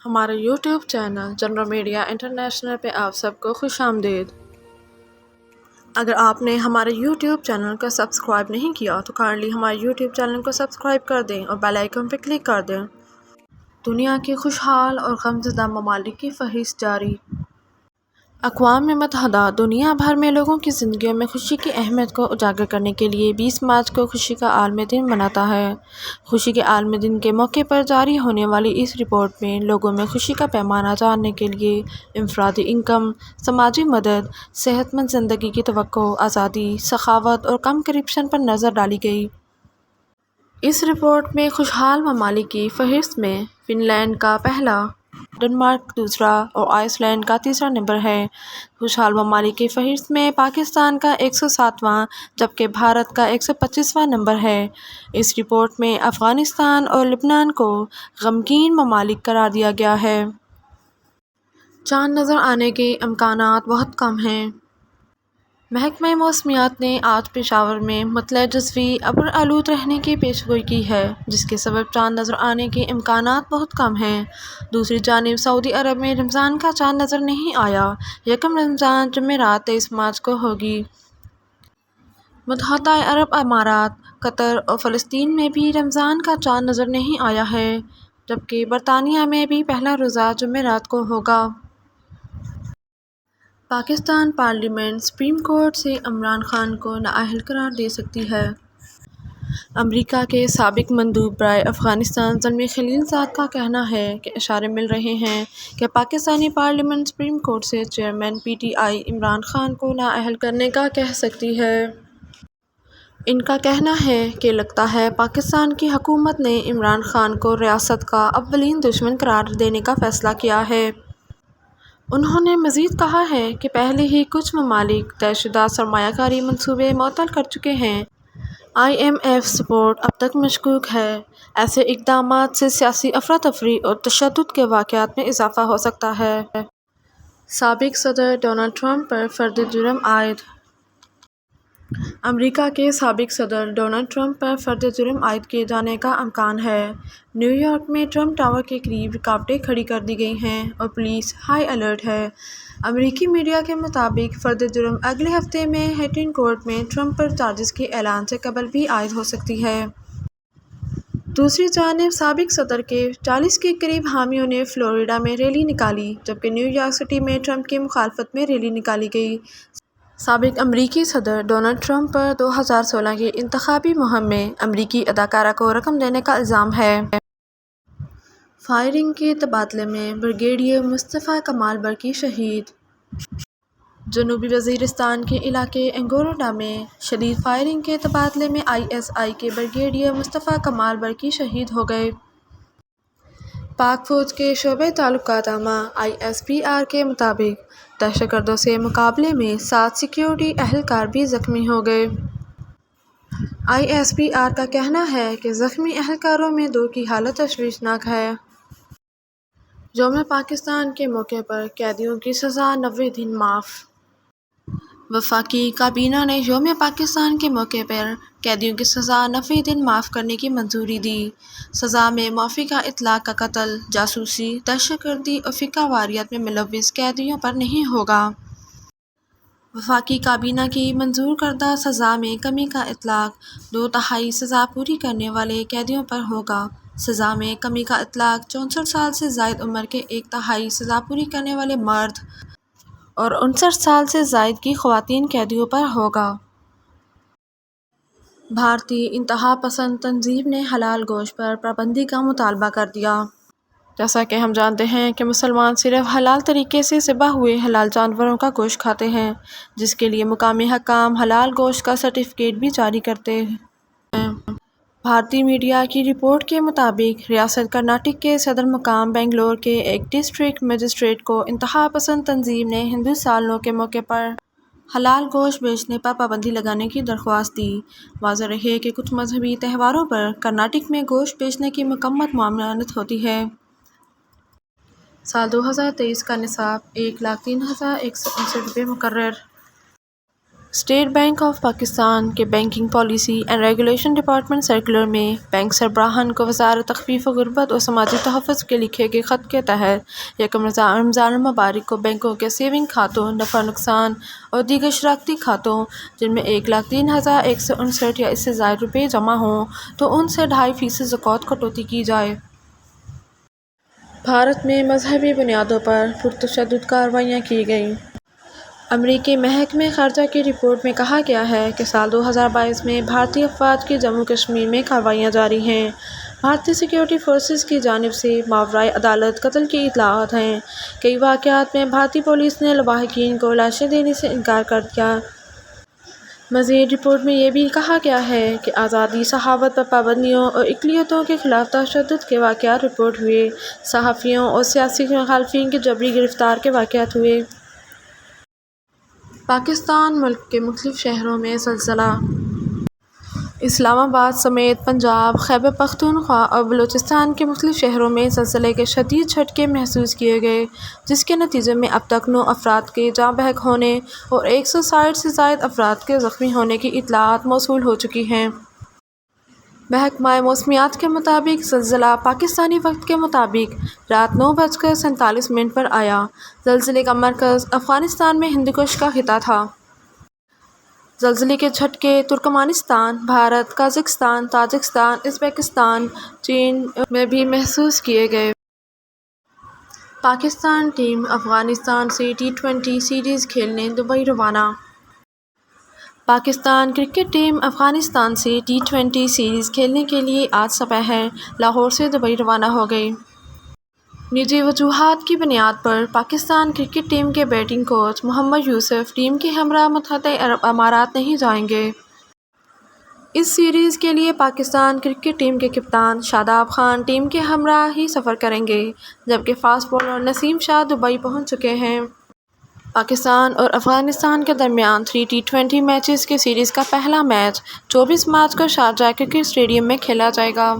ہمارے YouTube channel general media international پہ آپ سب کو خوش آمدید۔ اگر آپ نے ہمارے یوٹیوب چینل کو سبسکرائب نہیں کیا تو کائنڈلی ہمارے یوٹیوب چینل کو سبسکرائب کر دیں اور بیل آئیکن پہ کلک کر دیں۔ دنیا کے خوشحال اور غمزدہ ممالک کی فہرست جاری۔ اقوام متحدہ دنیا بھر میں لوگوں کی زندگیوں میں خوشی کی اہمیت کو اجاگر کرنے کے لیے 20 مارچ کو خوشی کا عالمی دن مناتا ہے۔ خوشی کے عالمی دن کے موقع پر جاری ہونے والی اس رپورٹ میں لوگوں میں خوشی کا پیمانہ جاننے کے لیے انفرادی انکم، سماجی مدد، صحت مند زندگی کی توقع، آزادی، سخاوت اور کم کرپشن پر نظر ڈالی گئی۔ اس رپورٹ میں خوشحال ممالک کی فہرست میں فن لینڈ کا پہلا، ڈنمارک دوسرا اور آئس لینڈ کا تیسرا نمبر ہے۔ خوشحال ممالک کی فہرست میں پاکستان کا 107واں جبکہ بھارت کا 125واں نمبر ہے۔ اس رپورٹ میں افغانستان اور لبنان کو غمگین ممالک قرار دیا گیا ہے۔ چاند نظر آنے کے امکانات بہت کم ہیں۔ محکمہ موسمیات نے آج پشاور میں مطلع جزوی ابر آلود رہنے کی پیشگوئی کی ہے، جس کے سبب چاند نظر آنے کے امکانات بہت کم ہیں۔ دوسری جانب سعودی عرب میں رمضان کا چاند نظر نہیں آیا۔ یکم رمضان جمعرات 23 مارچ کو ہوگی۔ متحدہ عرب امارات، قطر اور فلسطین میں بھی رمضان کا چاند نظر نہیں آیا ہے، جبکہ برطانیہ میں بھی پہلا روزہ جمعرات کو ہوگا۔ پاکستان پارلیمنٹ سپریم کورٹ سے عمران خان کو نااہل قرار دے سکتی ہے۔ امریکا کے سابق مندوب برائے افغانستان زلمی خلیل زاد کا کہنا ہے کہ اشارے مل رہے ہیں کہ پاکستانی پارلیمنٹ سپریم کورٹ سے chairman P T I Imran Khan کو نااہل کرنے کا کہہ سکتی ہے۔ ان کا کہنا ہے کہ لگتا ہے پاکستان کی حکومت نے عمران خان کو ریاست کا اولین دشمن قرار دینے کا فیصلہ کیا ہے۔ انہوں نے مزید کہا ہے کہ پہلے ہی کچھ ممالک طے شدہ سرمایہ کاری منصوبے معطل کر چکے ہیں۔ آئی ایم ایف سپورٹ اب تک مشکوک ہے۔ ایسے اقدامات سے سیاسی افراتفری اور تشدد کے واقعات میں اضافہ ہو سکتا ہے۔ سابق صدر ڈونلڈ ٹرمپ پر فرد جرم عائد۔ امریکا کے سابق صدر ڈونلڈ ٹرمپ پر فرد جرم عائد کیے جانے کا امکان ہے۔ نیو یارک میں ٹرمپ ٹاور کے قریب رکاوٹیں کھڑی کر دی گئی ہیں اور پولیس ہائی الرٹ ہے۔ امریکی میڈیا کے مطابق فرد جرم اگلے ہفتے میں ہیٹن کورٹ میں ٹرمپ پر چارجز کے اعلان سے قبل بھی عائد ہو سکتی ہے۔ دوسری جانب سابق صدر کے 40 کے قریب حامیوں نے فلوریڈا میں ریلی نکالی، جبکہ نیو یارک سٹی میں ٹرمپ کی مخالفت میں ریلی نکالی گئی۔ سابق امریکی صدر ڈونلڈ ٹرمپ پر 2016 کی انتخابی مہم میں امریکی اداکارہ کو رقم دینے کا الزام ہے۔ فائرنگ کے تبادلے میں بریگیڈیئر مصطفیٰ کمال برقی شہید۔ جنوبی وزیرستان کے علاقے انگوروڈا میں شدید فائرنگ کے تبادلے میں آئی ایس آئی کے بریگیڈیئر مصطفیٰ کمال برقی شہید ہو گئے۔ پاک فوج کے شعبۂ تعلقات عامہ آئی ایس پی آر کے مطابق دہشت گردوں سے مقابلے میں 7 سیکیورٹی اہلکار بھی زخمی ہو گئے۔ آئی ایس پی آر کا کہنا ہے کہ زخمی اہلکاروں میں 2 کی حالت تشویشناک ہے۔ یوم پاکستان کے موقع پر قیدیوں کی سزا 90 دن معاف۔ وفاقی کابینہ نے یوم پاکستان کے موقع پر قیدیوں کی سزا 90 دن معاف کرنے کی منظوری دی۔ سزا میں معافی کا اطلاق کا قتل، جاسوسی، دہشت گردی اور فرقہ واریت میں ملوث قیدیوں پر نہیں ہوگا۔ وفاقی کابینہ کی منظور کردہ سزا میں کمی کا اطلاق 2/3 سزا پوری کرنے والے قیدیوں پر ہوگا۔ سزا میں کمی کا اطلاق 64 سال سے زائد عمر کے 1/3 سزا پوری کرنے والے مرد اور 59 سال سے زائد کی خواتین قیدیوں پر ہوگا۔ بھارتی انتہا پسند تنظیم نے حلال گوشت پر پابندی کا مطالبہ کر دیا۔ جیسا کہ ہم جانتے ہیں کہ مسلمان صرف حلال طریقے سے ذبح ہوئے حلال جانوروں کا گوشت کھاتے ہیں، جس کے لیے مقامی حکام حلال گوشت کا سرٹیفکیٹ بھی جاری کرتے ہیں۔ بھارتی میڈیا کی رپورٹ کے مطابق ریاست کرناٹک کے صدر مقام بنگلور کے ایک ڈسٹرکٹ مجسٹریٹ کو انتہا پسند تنظیم نے ہندو سالوں کے موقع پر حلال گوشت بیچنے پر پابندی لگانے کی درخواست دی۔ واضح رہے کہ کچھ مذہبی تہواروں پر کرناٹک میں گوشت بیچنے کی مکمل ممانعت ہوتی ہے۔ سال 2023 کا نصاب 1,03,159 روپے مقرر۔ اسٹیٹ بینک آف پاکستان کے banking policy and regulation department circular میں بینک سربراہان کو وزارت تخفیف غربت اور سماجی تحفظ کے لکھے گئے خط کے تحت یکم رمضان المبارک کو بینکوں کے سیونگ کھاتوں، نفع نقصان اور دیگر شراکتی کھاتوں جن میں 1,03,159 یا اس سے زائد روپے جمع ہوں تو ان سے 2.5% زکوٰۃ کٹوتی کی جائے۔ بھارت میں مذہبی بنیادوں پر پرتشدد کارروائیاں کی گئیں۔ امریکی محکمہ خارجہ کی رپورٹ میں کہا گیا ہے کہ سال 2022 میں بھارتی افواج کی جموں کشمیر میں کارروائیاں جاری ہیں۔ بھارتی سیکورٹی فورسز کی جانب سے ماورائے عدالت قتل کی اطلاعات ہیں۔ کئی واقعات میں بھارتی پولیس نے لواحقین کو لاشیں دینے سے انکار کر دیا۔ مزید رپورٹ میں یہ بھی کہا گیا ہے کہ آزادی صحافت پر پابندیوں اور اقلیتوں کے خلاف تشدد کے واقعات رپورٹ ہوئے۔ صحافیوں اور سیاسی مخالفین کی جبری گرفتاری کے واقعات ہوئے۔ پاکستان ملک کے مختلف شہروں میں زلزلہ۔ اسلام آباد سمیت پنجاب، خیبر پختونخوا اور بلوچستان کے مختلف شہروں میں زلزلے کے شدید جھٹکے محسوس کیے گئے، جس کے نتیجے میں اب تک 9 افراد کے جاں بحق ہونے اور 160 سے زائد افراد کے زخمی ہونے کی اطلاعات موصول ہو چکی ہیں۔ محکمہ موسمیات کے مطابق زلزلہ پاکستانی وقت کے مطابق رات 9:47 پر آیا۔ زلزلے کا مرکز افغانستان میں ہندوکش کا خطہ تھا۔ زلزلے کے جھٹکے Turkmenistan, Bharat, Kazakhstan, Tajikistan, Uzbekistan, چین میں بھی محسوس کیے گئے۔ پاکستان ٹیم افغانستان سے T20 سیریز کھیلنے دبئی روانہ۔ پاکستان کرکٹ ٹیم افغانستان سے T20 سیریز کھیلنے کے لیے آج صبح لاہور سے دبئی روانہ ہو گئی۔ نجی وجوہات کی بنیاد پر پاکستان کرکٹ ٹیم کے بیٹنگ کوچ محمد یوسف ٹیم کے ہمراہ متحدہ عرب امارات نہیں جائیں گے۔ اس سیریز کے لیے پاکستان کرکٹ ٹیم کے کپتان شاداب خان ٹیم کے ہمراہ ہی سفر کریں گے، جبکہ فاسٹ بولر نسیم شاہ دبئی پہنچ چکے ہیں۔ پاکستان اور افغانستان کے درمیان 3 T20 میچز کی سیریز کا پہلا میچ 24 مارچ کو شارجہ کرکٹ اسٹیڈیم میں کھیلا جائے گا۔